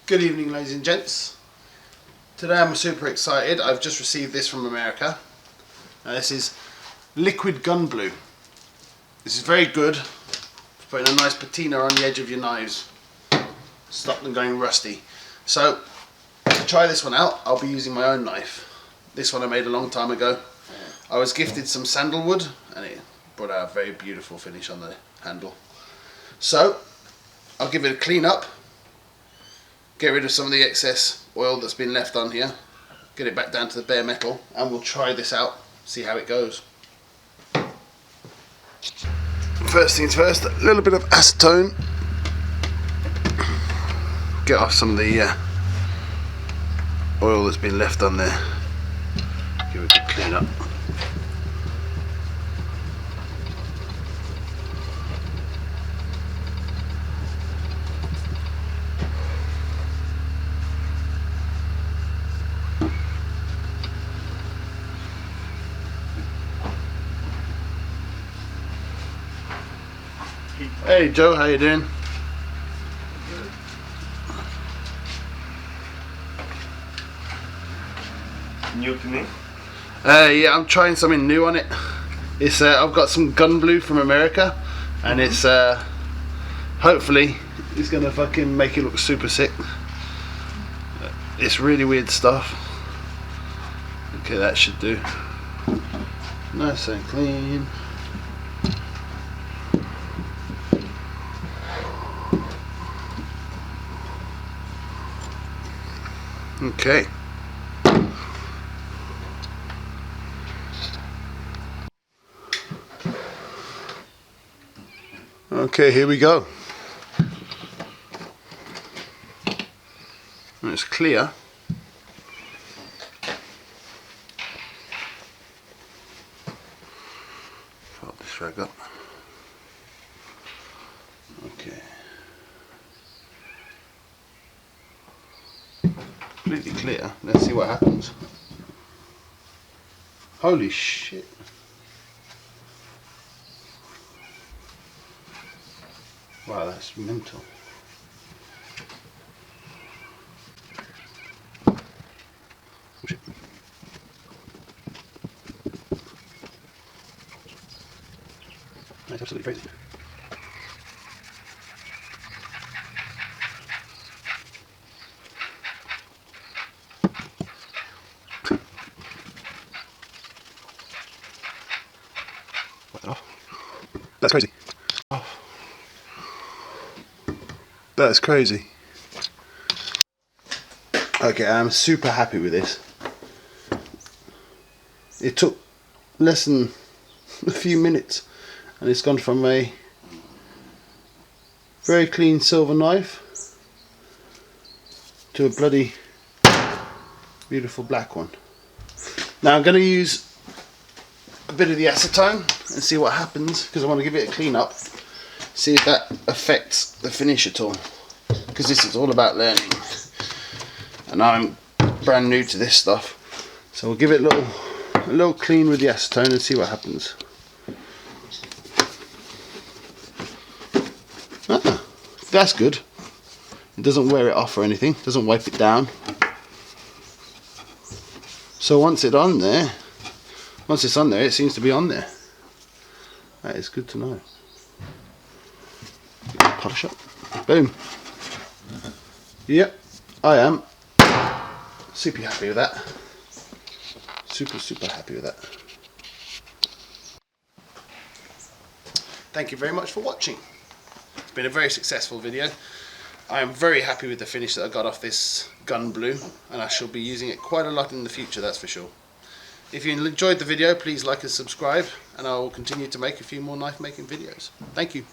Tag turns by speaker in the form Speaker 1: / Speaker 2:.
Speaker 1: Good evening, ladies and gents. Today I'm super excited. I've just received this from America. Now this is liquid gun blue. This is very good for putting a nice patina on the edge of your knives. Stop them going rusty. So to try this one out, I'll be using my own knife. This one I made a long time ago. I was gifted some sandalwood and it brought out a very beautiful finish on the handle. So I'll give it a clean up. Get rid of some of the excess oil that's been left on here, get it back down to the bare metal, and we'll try this out, see how it goes. First things first, a little bit of acetone. Get off some of the oil that's been left on there. Give it a good clean up. Hey Joe, how you doing?
Speaker 2: New to me?
Speaker 1: Yeah, I'm trying something new on it. It's I've got some gun blue from America, and it's hopefully it's gonna fucking make it look super sick. It's really weird stuff. Okay, that should do. Nice and clean. Okay. Okay, here we go. And it's clear. Fold this rag up. Okay. Completely clear. Let's see what happens. Holy shit. Wow, that's mental. Oh, shit. That's absolutely crazy. That's crazy. Oh. That's crazy. Okay, I'm super happy with this. It took less than a few minutes and it's gone from a very clean silver knife to a bloody beautiful black one. Now I'm going to use a bit of the acetone and see what happens, because I want to give it a clean up, see if that affects the finish at all, because this is all about learning and I'm brand new to this stuff. So we'll give it a little clean with the acetone and see what happens. That's good. It doesn't wear it off or anything, doesn't wipe it down. So once it's on there, it seems to be on there. That is good to know. Polish up. Boom. Yep, I am super happy with that. Super happy with that. Thank you very much for watching. It's been a very successful video. I am very happy with the finish that I got off this gun blue, and I shall be using it quite a lot in the future, that's for sure. If you enjoyed the video, please like and subscribe, and I will continue to make a few more knife making videos. Thank you.